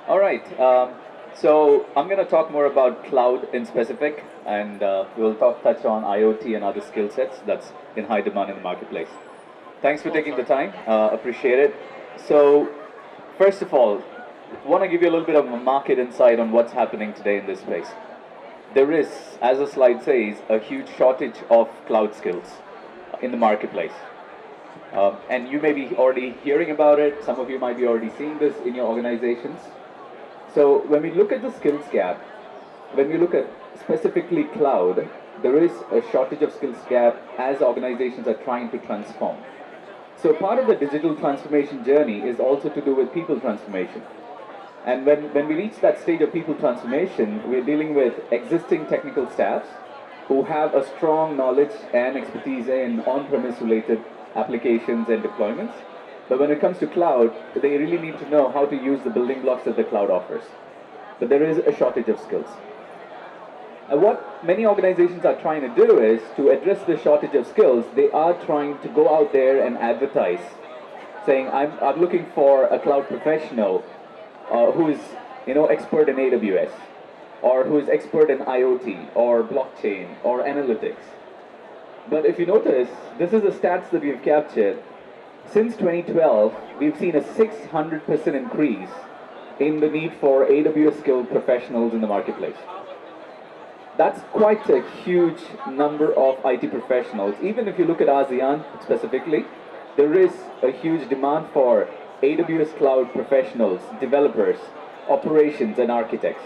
All right. So I'm going to talk more about cloud in specific, and we'll touch on IoT and other skill sets that's in high demand in the marketplace. Thanks for taking the time. Appreciate it. So, first of all, want to give you a little bit of a market insight on what's happening today in this space. There is, as the slide says, a huge shortage of cloud skills in the marketplace. And you may be already hearing about it. Some of you might be already seeing this in your organizations. So when we look at the skills gap, when we look at specifically cloud, there is a shortage of skills gap as organizations are trying to transform. So part of the digital transformation journey is also to do with people transformation. And when we reach that stage of people transformation, we're dealing with existing technical staffs who have a strong knowledge and expertise in on-premise related applications and deployments. But when it comes to cloud, they really need to know how to use the building blocks that the cloud offers. But there is a shortage of skills. And what many organizations are trying to do is, to address the shortage of skills, they are trying to go out there and advertise, saying, I'm looking for a cloud professional who is expert in AWS, or who is expert in IOT, or blockchain, or analytics. But if you notice, this is the stats that we've captured. Since 2012, we've seen a 600% increase in the need for AWS skilled professionals in the marketplace. That's quite a huge number of IT professionals. Even if you look at ASEAN specifically, there is a huge demand for AWS cloud professionals, developers, operations, and architects.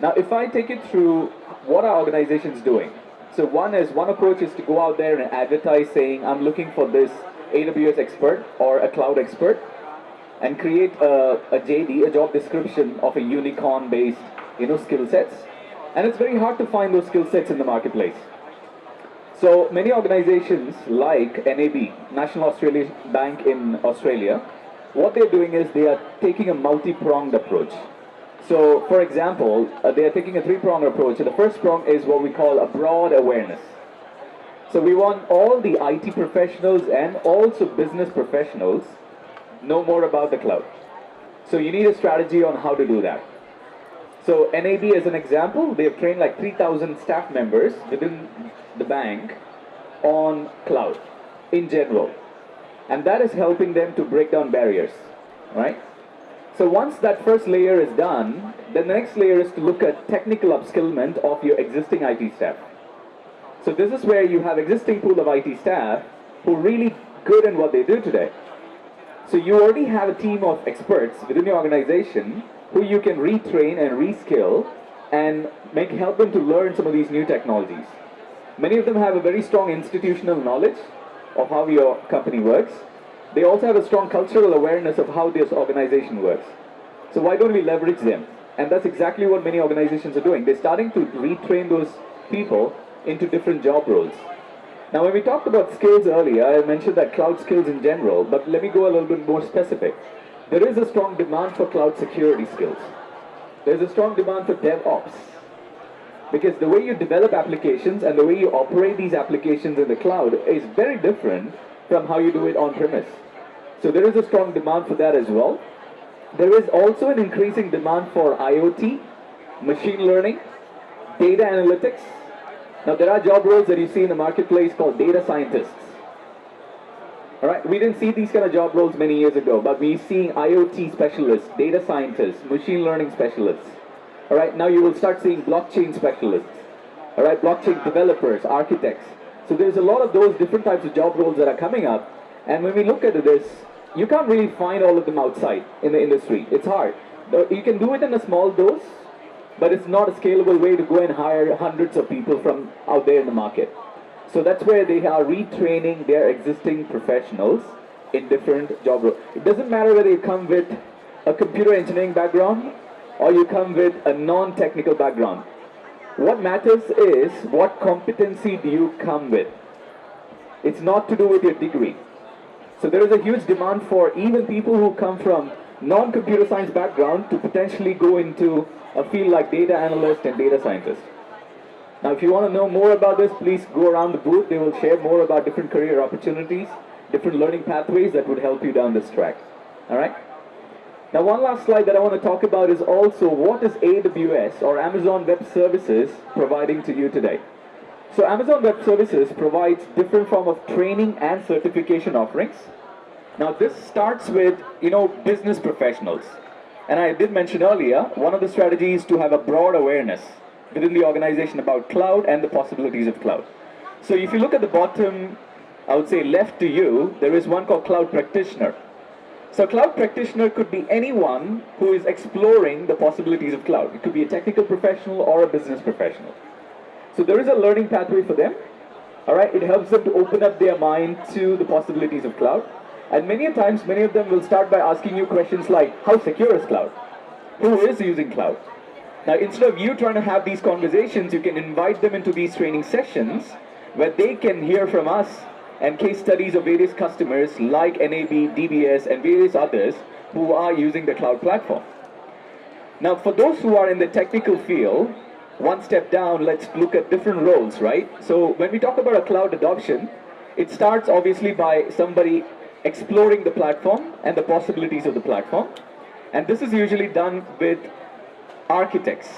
Now, if I take it through what our organization's doing. So one approach is to go out there and advertise saying, I'm looking for this AWS expert or a cloud expert, and create a JD, a job description of a unicorn-based, skill sets. And it's very hard to find those skill sets in the marketplace. So many organizations like NAB, National Australia Bank in Australia, what they're doing is they are taking a multi-pronged approach. So, for example, they are taking a three-pronged approach. So the first prong is what we call a broad awareness. So we want all the IT professionals and also business professionals know more about the cloud. So you need a strategy on how to do that. So NAB, as an example, they have trained like 3,000 staff members within the bank on cloud in general. And that is helping them to break down barriers, right? So once that first layer is done, then the next layer is to look at technical upskillment of your existing IT staff. So this is where you have existing pool of IT staff who are really good in what they do today. So you already have a team of experts within your organization who you can retrain and reskill and help them to learn some of these new technologies. Many of them have a very strong institutional knowledge of how your company works. They also have a strong cultural awareness of how this organization works. So why don't we leverage them? And that's exactly what many organizations are doing. They're starting to retrain those people into different job roles. Now, when we talked about skills earlier, I mentioned that cloud skills in general, but let me go a little bit more specific. There is a strong demand for cloud security skills. There's a strong demand for DevOps. Because the way you develop applications and the way you operate these applications in the cloud is very different from how you do it on-premise. So there is a strong demand for that as well. There is also an increasing demand for IoT, machine learning, data analytics. Now, there are job roles that you see in the marketplace called data scientists. All right, we didn't see these kind of job roles many years ago, but we're seeing IoT specialists, data scientists, machine learning specialists. All right, now you will start seeing blockchain specialists. All right, blockchain developers, architects. So there's a lot of those different types of job roles that are coming up. And when we look at this, you can't really find all of them outside in the industry. It's hard. You can do it in a small dose, but it's not a scalable way to go and hire hundreds of people from out there in the market. So that's where they are retraining their existing professionals in different job roles. It doesn't matter whether you come with a computer engineering background or you come with a non-technical background. What matters is what competency do you come with. It's not to do with your degree. So there is a huge demand for even people who come from non-computer science background to potentially go into a field like data analyst and data scientist. Now, if you want to know more about this, please go around the booth. They will share more about different career opportunities, different learning pathways that would help you down this track. All right? Now, one last slide that I want to talk about is also what is AWS or Amazon Web Services providing to you today. So Amazon Web Services provides different form of training and certification offerings. Now this starts with, business professionals. And I did mention earlier, one of the strategies is to have a broad awareness within the organization about cloud and the possibilities of cloud. So if you look at the bottom, I would say left to you, there is one called Cloud Practitioner. So cloud practitioner could be anyone who is exploring the possibilities of cloud. It could be a technical professional or a business professional. So there is a learning pathway for them. All right, it helps them to open up their mind to the possibilities of cloud. And many times, many of them will start by asking you questions like, how secure is cloud? Who is using cloud? Now, instead of you trying to have these conversations, you can invite them into these training sessions where they can hear from us and case studies of various customers like NAB, DBS, and various others who are using the cloud platform. Now, for those who are in the technical field, one step down, let's look at different roles, right? So when we talk about a cloud adoption, it starts obviously by somebody exploring the platform and the possibilities of the platform. And this is usually done with architects,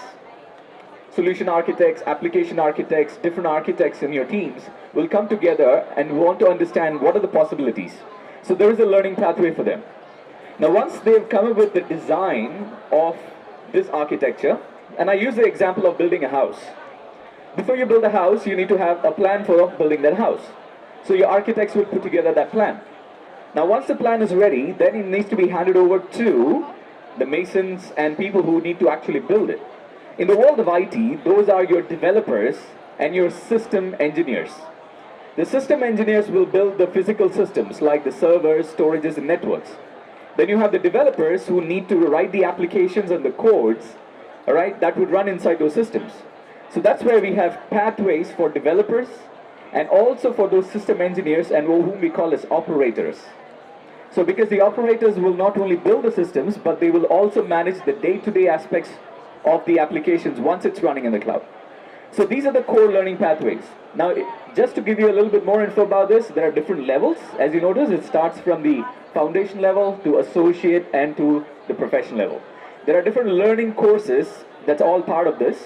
solution architects, application architects, different architects in your teams will come together and want to understand what are the possibilities. So there is a learning pathway for them. Now once they've come up with the design of this architecture, and I use the example of building a house. Before you build a house, you need to have a plan for building that house. So your architects will put together that plan. Now once the plan is ready, then it needs to be handed over to the masons and people who need to actually build it. In the world of IT, those are your developers and your system engineers. The system engineers will build the physical systems like the servers, storages, and networks. Then you have the developers who need to write the applications and the codes, all right, that would run inside those systems. So that's where we have pathways for developers and also for those system engineers and whom we call as operators. So because the operators will not only build the systems, but they will also manage the day-to-day aspects of the applications once it's running in the cloud. So these are the core learning pathways. Now, just to give you a little bit more info about this, there are different levels. As you notice, it starts from the foundation level to associate and to the professional level. There are different learning courses that's all part of this.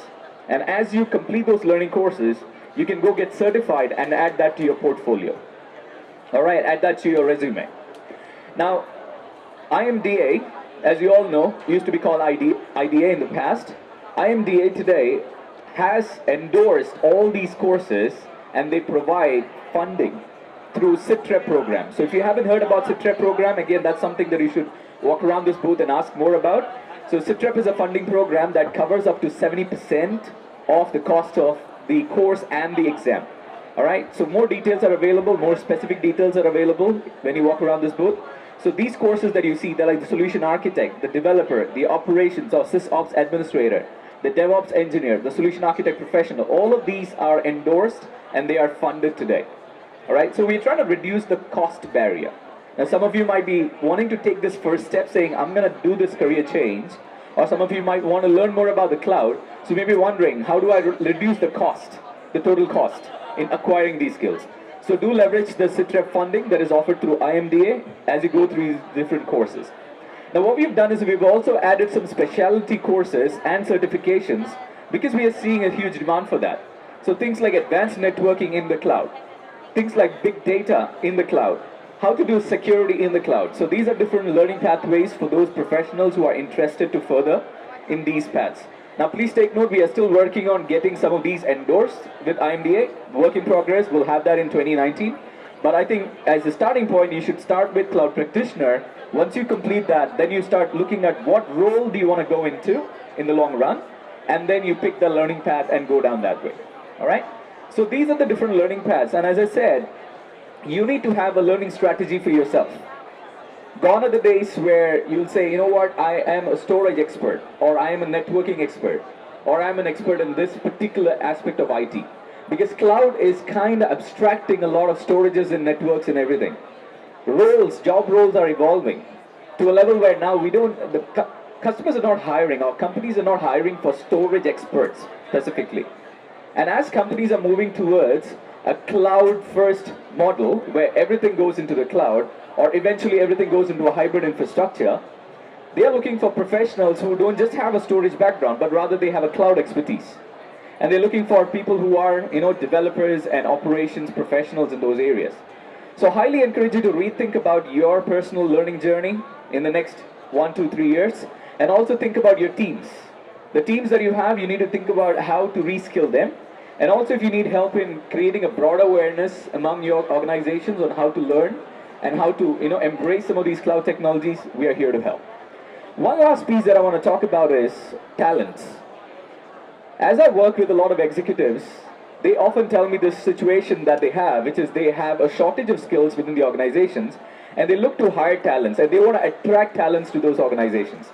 And as you complete those learning courses, you can go get certified and add that to your portfolio. All right, add that to your resume. Now, IMDA, as you all know, used to be called IDA in the past. IMDA today has endorsed all these courses and they provide funding through CITREP program. So if you haven't heard about CITREP program, again, that's something that you should walk around this booth and ask more about. So CITREP is a funding program that covers up to 70% of the cost of the course and the exam. All right, so more details are available, more specific details are available when you walk around this booth. So these courses that you see, they're like the solution architect, the developer, the operations or sysops administrator, the DevOps engineer, the solution architect professional, all of these are endorsed and they are funded today. All right, so we're trying to reduce the cost barrier. Now some of you might be wanting to take this first step saying, I'm going to do this career change. Or some of you might want to learn more about the cloud. So maybe wondering, how do I reduce the cost, the total cost in acquiring these skills? So do leverage the CITREP funding that is offered through IMDA as you go through these different courses. Now what we've done is we've also added some specialty courses and certifications because we are seeing a huge demand for that. So things like advanced networking in the cloud, things like big data in the cloud, how to do security in the cloud. So these are different learning pathways for those professionals who are interested to further in these paths. Now please take note, we are still working on getting some of these endorsed with IMDA. Work in progress, we'll have that in 2019. But I think as a starting point, you should start with Cloud Practitioner. Once you complete that, then you start looking at what role do you want to go into in the long run. And then you pick the learning path and go down that way. All right? So these are the different learning paths. And as I said, you need to have a learning strategy for yourself. Gone are the days where you'll say, you know what, I am a storage expert, or I am a networking expert, or I'm an expert in this particular aspect of IT. Because cloud is kind of abstracting a lot of storages and networks and everything. Roles, job roles are evolving to a level where now customers are not hiring, or companies are not hiring for storage experts specifically. And as companies are moving towards a cloud-first model where everything goes into the cloud, or eventually everything goes into a hybrid infrastructure, They are looking for professionals who don't just have a storage background, but rather they have a cloud expertise. And they're looking for people who are, developers and operations professionals in those areas. So highly encourage you to rethink about your personal learning journey in the next 1, 2, 3 years, and also think about your teams. The teams that you have, you need to think about how to reskill them. And also if you need help in creating a broad awareness among your organizations on how to learn and how to embrace some of these cloud technologies, we are here to help. One last piece that I want to talk about is talents. As I work with a lot of executives, they often tell me this situation that they have, which is they have a shortage of skills within the organizations, and they look to hire talents, and they want to attract talents to those organizations.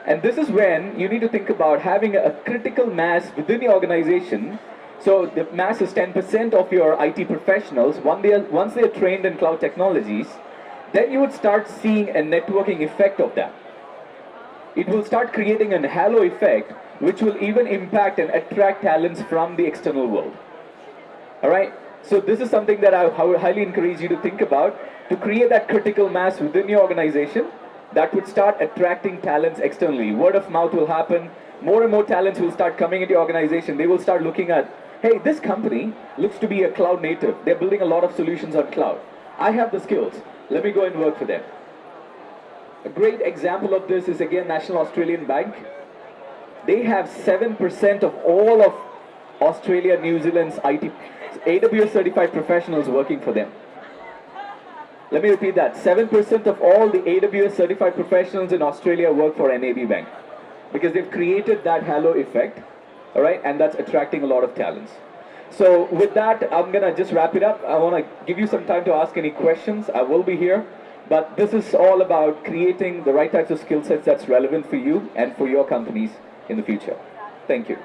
And this is when you need to think about having a critical mass within the organization. So the mass is 10% of your IT professionals. Once they are trained in cloud technologies, then you would start seeing a networking effect of that. It will start creating a halo effect, which will even impact and attract talents from the external world. All right? So this is something that I would highly encourage you to think about, to create that critical mass within your organization that would start attracting talents externally. Word of mouth will happen. More and more talents will start coming into your organization. They will start looking at, hey, this company looks to be a cloud native. They're building a lot of solutions on cloud. I have the skills. Let me go and work for them. A great example of this is, again, National Australian Bank. They have 7% of all of Australia, New Zealand's IT, AWS certified professionals working for them. Let me repeat that. 7% of all the AWS certified professionals in Australia work for NAB Bank, because they've created that halo effect, all right, and that's attracting a lot of talents. So with that, I'm going to just wrap it up. I want to give you some time to ask any questions. I will be here. But this is all about creating the right types of skill sets that's relevant for you and for your companies in the future. Thank you.